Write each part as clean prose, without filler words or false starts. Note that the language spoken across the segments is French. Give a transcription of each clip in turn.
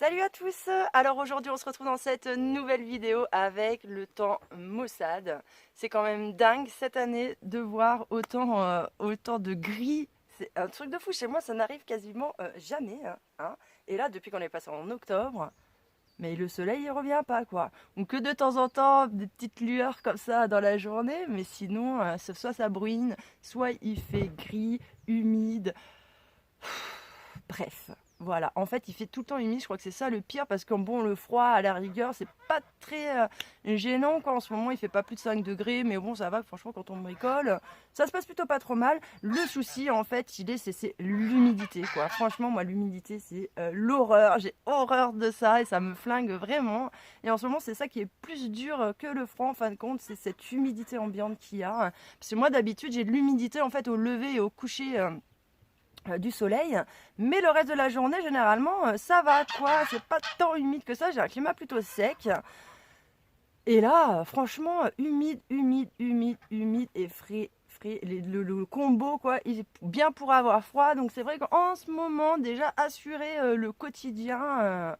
Salut à tous! Alors aujourd'hui on se retrouve dans cette nouvelle vidéo avec le temps maussade. C'est quand même dingue cette année de voir autant de gris. C'est un truc de fou, chez moi ça n'arrive quasiment jamais. Hein. Et là depuis qu'on est passé en octobre, mais le soleil il revient pas quoi. Ou que de temps en temps des petites lueurs comme ça dans la journée, mais sinon soit ça bruine, soit il fait gris, humide. Bref, voilà. En fait, il fait tout le temps humide. Je crois que c'est ça le pire parce que bon, le froid, à la rigueur, c'est pas très gênant quoi. En ce moment, il fait pas plus de 5 degrés, mais bon, ça va. Franchement, quand on bricole, ça se passe plutôt pas trop mal. Le souci, en fait, c'est l'humidité quoi. Franchement, moi, l'humidité, c'est l'horreur. J'ai horreur de ça et ça me flingue vraiment. Et en ce moment, c'est ça qui est plus dur que le froid. En fin de compte, c'est cette humidité ambiante qu'il y a. Parce que moi, d'habitude, j'ai de l'humidité en fait au lever et au coucher. Du soleil, mais le reste de la journée généralement ça va quoi, c'est pas tant humide que ça, j'ai un climat plutôt sec et là franchement humide et frais, le combo quoi, il est bien pour avoir froid, donc c'est vrai qu'en ce moment déjà assurer le quotidien,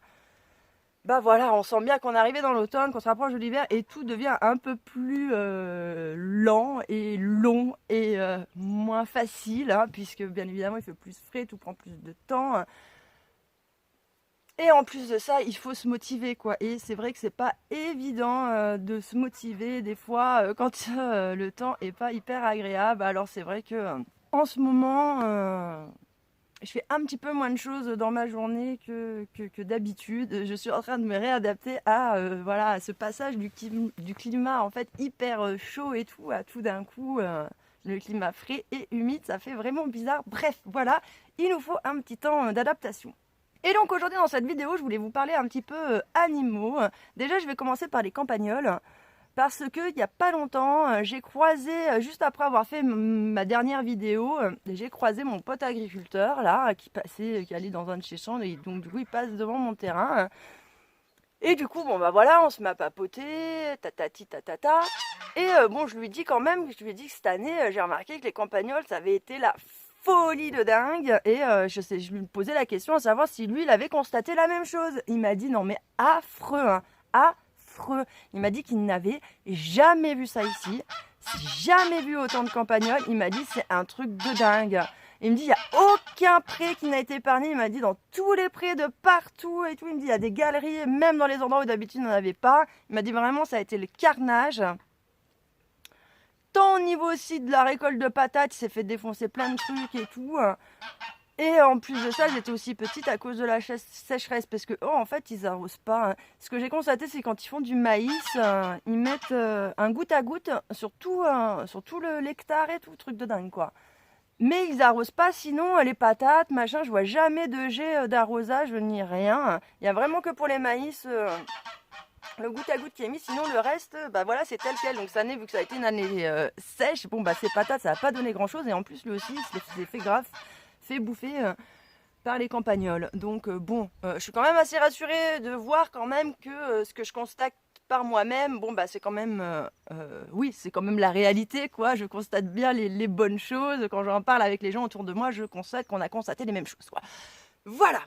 bah voilà, on sent bien qu'on est arrivé dans l'automne, qu'on se rapproche de l'hiver et tout devient un peu plus lent et long et moins facile, hein, puisque bien évidemment il fait plus frais, tout prend plus de temps. Et en plus de ça, il faut se motiver quoi. Et c'est vrai que c'est pas évident de se motiver des fois quand le temps est pas hyper agréable. Alors c'est vrai que en ce moment, je fais un petit peu moins de choses dans ma journée que d'habitude. Je suis en train de me réadapter à, voilà, à ce passage du climat en fait hyper chaud et tout, à tout d'un coup le climat frais et humide, ça fait vraiment bizarre. Bref, voilà, il nous faut un petit temps d'adaptation. Et donc aujourd'hui dans cette vidéo, je voulais vous parler un petit peu animaux. Déjà, je vais commencer par les campagnols. Parce que il n'y a pas longtemps, j'ai croisé, juste après avoir fait ma dernière vidéo, j'ai croisé mon pote agriculteur là, qui passait, qui allait dans un de ses champs, et donc du coup il passe devant mon terrain. Et du coup, bon bah voilà, on se met à papoter, tatati tatata. Et bon, je lui dis quand même, je lui ai dit que cette année, j'ai remarqué que les campagnols, ça avait été la folie de dingue. Et je lui posais la question à savoir si lui, il avait constaté la même chose. Il m'a dit non mais affreux, hein, affreux. Il m'a dit qu'il n'avait jamais vu ça ici, jamais vu autant de campagnols. Il m'a dit c'est un truc de dingue. Il me dit, il n'y a aucun pré qui n'a été épargné. Il m'a dit, dans tous les prés de partout et tout. Il me dit, il y a des galeries, même dans les endroits où d'habitude il n'y en avait pas. Il m'a dit, vraiment, ça a été le carnage. Tant au niveau aussi de la récolte de patates, il s'est fait défoncer plein de trucs et tout. Et en plus de ça, j'étais aussi petite à cause de la sécheresse. Parce que, en fait, ils arrosent pas. Ce que j'ai constaté, c'est quand ils font du maïs, ils mettent un goutte à goutte sur tout l'hectare et tout, truc de dingue, quoi. Mais ils arrosent pas, sinon les patates, machin, je vois jamais de jet d'arrosage ni rien. Il y a vraiment que pour les maïs le goutte à goutte qui est mis, sinon le reste, bah voilà, c'est tel quel. Donc cette année, vu que ça a été une année sèche, bon bah ces patates, ça a pas donné grand chose. Et en plus, lui aussi, il s'est fait grave, fait bouffer par les campagnols. Donc bon, je suis quand même assez rassurée de voir quand même que ce que je constate par moi-même, bon bah c'est quand même, oui, c'est quand même la réalité quoi. Je constate bien les bonnes choses. Quand j'en parle avec les gens autour de moi, je constate qu'on a constaté les mêmes choses quoi. Voilà.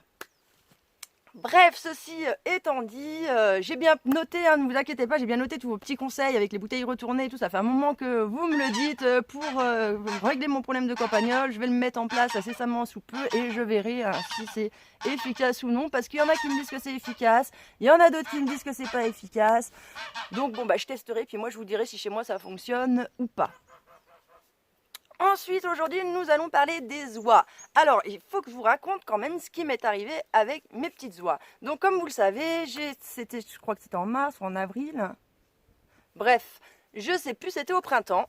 Bref, ceci étant dit, j'ai bien noté, hein, ne vous inquiétez pas, j'ai bien noté tous vos petits conseils avec les bouteilles retournées et tout. Ça fait un moment que vous me le dites pour régler mon problème de campagnol. Je vais le mettre en place incessamment sous peu et je verrai si c'est efficace ou non. Parce qu'il y en a qui me disent que c'est efficace, il y en a d'autres qui me disent que c'est pas efficace. Donc bon, bah je testerai, puis moi je vous dirai si chez moi ça fonctionne ou pas. Ensuite, aujourd'hui, nous allons parler des oies. Alors, il faut que je vous raconte quand même ce qui m'est arrivé avec mes petites oies. Donc, comme vous le savez, je crois que c'était en mars ou en avril. Bref, je sais plus, c'était au printemps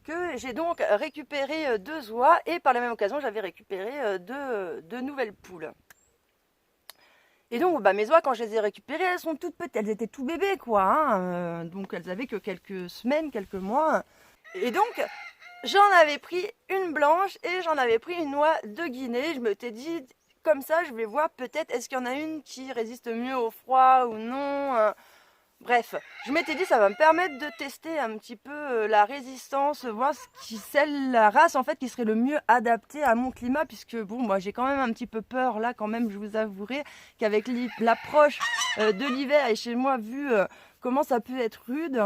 que j'ai donc récupéré 2 oies et par la même occasion, j'avais récupéré deux nouvelles poules. Et donc, bah, mes oies, quand je les ai récupérées, elles sont toutes petites, elles étaient tout bébés, quoi. Hein. Donc, elles avaient que quelques semaines, quelques mois. Et donc, j'en avais pris une blanche et j'en avais pris une oie de Guinée. Je me t'ai dit, comme ça, je vais voir peut-être est-ce qu'il y en a une qui résiste mieux au froid ou non. Bref, je m'étais dit ça va me permettre de tester un petit peu la résistance, voir la race en fait qui serait le mieux adaptée à mon climat, puisque bon moi j'ai quand même un petit peu peur là quand même, je vous avouerai qu'avec l'approche de l'hiver et chez moi vu comment ça peut être rude,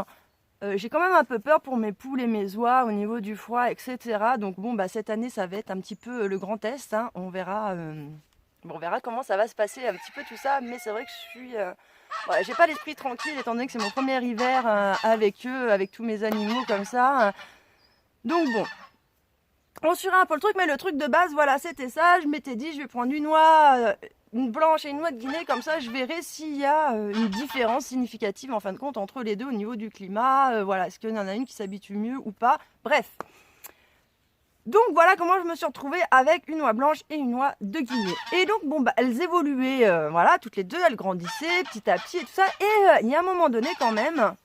j'ai quand même un peu peur pour mes poules et mes oies au niveau du froid, etc. Donc bon bah cette année ça va être un petit peu le grand test, hein. On verra comment ça va se passer un petit peu tout ça, mais c'est vrai que je suis voilà, j'ai pas l'esprit tranquille étant donné que c'est mon premier hiver avec eux, avec tous mes animaux comme ça. Donc bon, on suivra un peu le truc, mais le truc de base, voilà, c'était ça. Je m'étais dit, je vais prendre une noix, une blanche et une noix de Guinée, comme ça je verrai s'il y a une différence significative en fin de compte entre les deux au niveau du climat. Voilà, est-ce qu'il y en a une qui s'habitue mieux ou pas. Bref. Donc voilà comment je me suis retrouvée avec une noix blanche et une noix de Guinée. Et donc bon bah elles évoluaient, voilà, toutes les deux, elles grandissaient petit à petit et tout ça. Et il y a un moment donné quand même,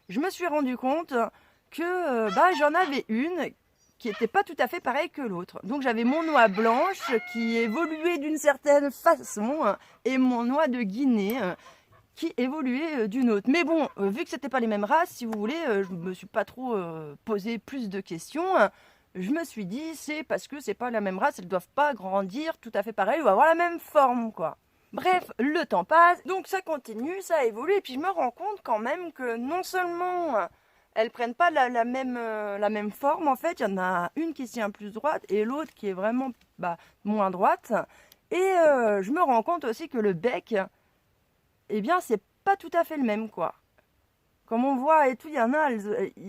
je me suis rendu compte que j'en avais une qui n'était pas tout à fait pareille que l'autre. Donc j'avais mon noix blanche qui évoluait d'une certaine façon et mon noix de Guinée qui évoluait d'une autre. Mais bon, vu que c'était pas les mêmes races, si vous voulez, je me suis pas trop posé plus de questions. Je me suis dit, c'est parce que c'est pas la même race, elles doivent pas grandir tout à fait pareil ou avoir la même forme, quoi. Bref, le temps passe, donc ça continue, ça évolue, et puis je me rends compte quand même que non seulement elles prennent pas la même forme, en fait, il y en a une qui se tient plus droite et l'autre qui est vraiment moins droite. Et je me rends compte aussi que le bec, eh bien, c'est pas tout à fait le même, quoi. Comme on voit et tout, il y en a,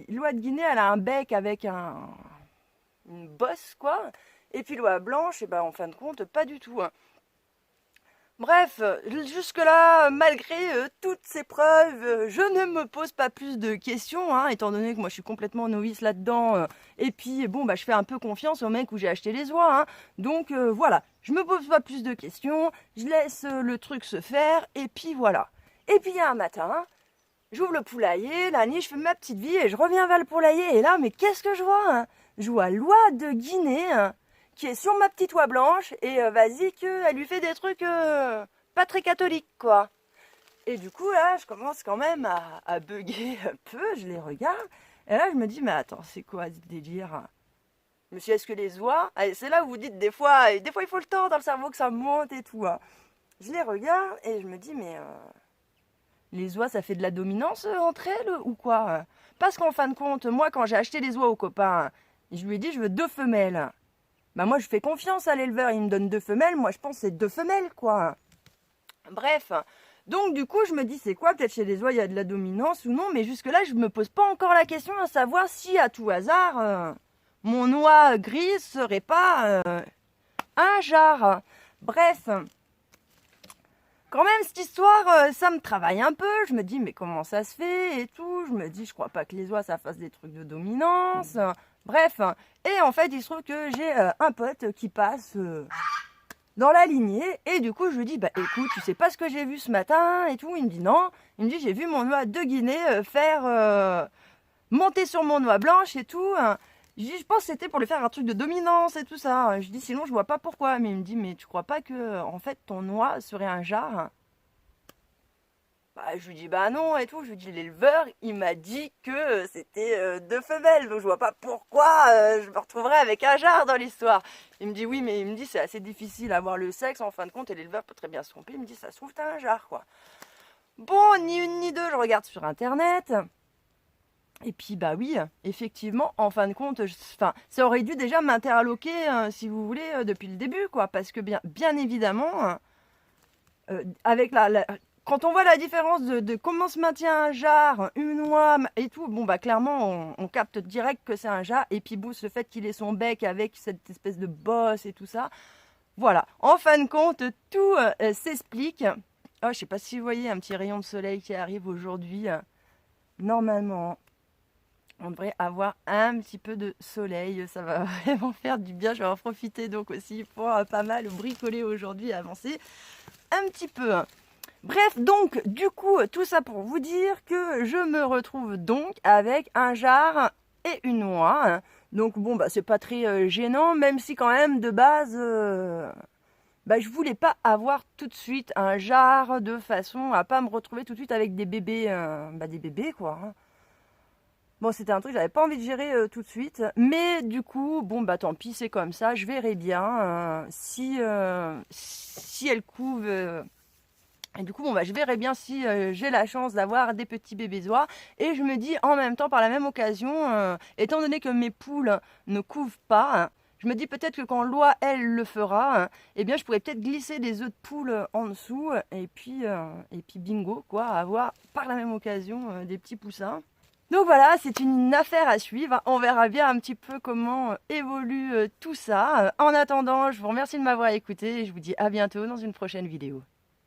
l'oie de Guinée, elle a un bec avec une bosse, quoi. Et puis l'oie blanche, en fin de compte, pas du tout. Hein. Bref, jusque-là, malgré toutes ces preuves, je ne me pose pas plus de questions, hein, étant donné que moi je suis complètement novice là-dedans. Et puis, je fais un peu confiance au mec où j'ai acheté les oies. Hein. Donc voilà, je me pose pas plus de questions, je laisse le truc se faire, et puis voilà. Et puis il y a un matin, j'ouvre le poulailler, la nuit, je fais ma petite vie et je reviens vers le poulailler. Et là, mais qu'est-ce que je vois hein. Je vois l'oie de Guinée hein, qui est sur ma petite oie blanche et vas-y qu'elle lui fait des trucs pas très catholiques, quoi. Et du coup, là, je commence quand même à bugger un peu, je les regarde. Et là, je me dis, mais attends, c'est quoi ce délire? Monsieur, est-ce que les oies... C'est là où vous dites, des fois, il faut le temps dans le cerveau que ça monte et tout. Hein. Je les regarde et je me dis, mais... les oies, ça fait de la dominance entre elles ou quoi? Parce qu'en fin de compte, moi, quand j'ai acheté les oies au copain, je lui ai dit, je veux 2 femelles. Moi, je fais confiance à l'éleveur, il me donne 2 femelles. Moi, je pense que c'est 2 femelles, quoi. Bref. Donc, du coup, je me dis, c'est quoi? Peut-être chez les oies, il y a de la dominance ou non. Mais jusque-là, je me pose pas encore la question à savoir si, à tout hasard, mon oie grise serait pas un jar. Bref. Quand même, cette histoire, ça me travaille un peu. Je me dis, mais comment ça se fait et tout. Je me dis, je crois pas que les oies, ça fasse des trucs de dominance. Bref. Et en fait, il se trouve que j'ai un pote qui passe dans la lignée. Et du coup, je lui dis, écoute, tu sais pas ce que j'ai vu ce matin et tout. Il me dit, non. Il me dit, j'ai vu mon oie de Guinée faire monter sur mon oie blanche et tout. Je dis, je pense que c'était pour lui faire un truc de dominance et tout ça. Je dis, sinon, je vois pas pourquoi. Mais il me dit, mais tu crois pas que, en fait, ton oie serait un jar? Je lui dis, non et tout. Je lui dis, l'éleveur, il m'a dit que c'était 2 femelles. Donc, je vois pas pourquoi je me retrouverais avec un jar dans l'histoire. Il me dit, oui, mais il me dit, c'est assez difficile à voir le sexe, en fin de compte. Et l'éleveur peut très bien se tromper. Il me dit, ça se trouve, t'as un jar, quoi. Bon, ni une ni deux, je regarde sur Internet. Et puis oui, effectivement, en fin de compte, ça aurait dû déjà m'interloquer, si vous voulez, depuis le début, quoi, parce que bien évidemment, avec quand on voit la différence de comment se maintient un jar, une oie et tout, clairement, on capte direct que c'est un jar. Et puis le fait qu'il ait son bec avec cette espèce de bosse et tout ça, voilà. En fin de compte, tout s'explique. Oh, je sais pas si vous voyez un petit rayon de soleil qui arrive aujourd'hui. Normalement. On devrait avoir un petit peu de soleil, ça va vraiment faire du bien. Je vais en profiter donc aussi pour pas mal bricoler aujourd'hui et avancer un petit peu. Bref, donc du coup, tout ça pour vous dire que je me retrouve donc avec un jar et une noix. Donc c'est pas très gênant, même si quand même de base, bah, je voulais pas avoir tout de suite un jar de façon à pas me retrouver tout de suite avec des bébés quoi, hein. Bon, c'était un truc que j'avais pas envie de gérer tout de suite, mais du coup, bon bah tant pis, c'est comme ça, je verrai bien si elle couve. Et du coup, bon bah je verrai bien si j'ai la chance d'avoir des petits bébés oies. Et je me dis en même temps, par la même occasion, étant donné que mes poules ne couvent pas, hein, je me dis peut-être que quand l'oie, elle, le fera, hein, eh bien je pourrais peut-être glisser des œufs de poule en dessous, et puis bingo, quoi, avoir par la même occasion des petits poussins. Donc voilà, c'est une affaire à suivre. On verra bien un petit peu comment évolue tout ça. En attendant, je vous remercie de m'avoir écouté et je vous dis à bientôt dans une prochaine vidéo.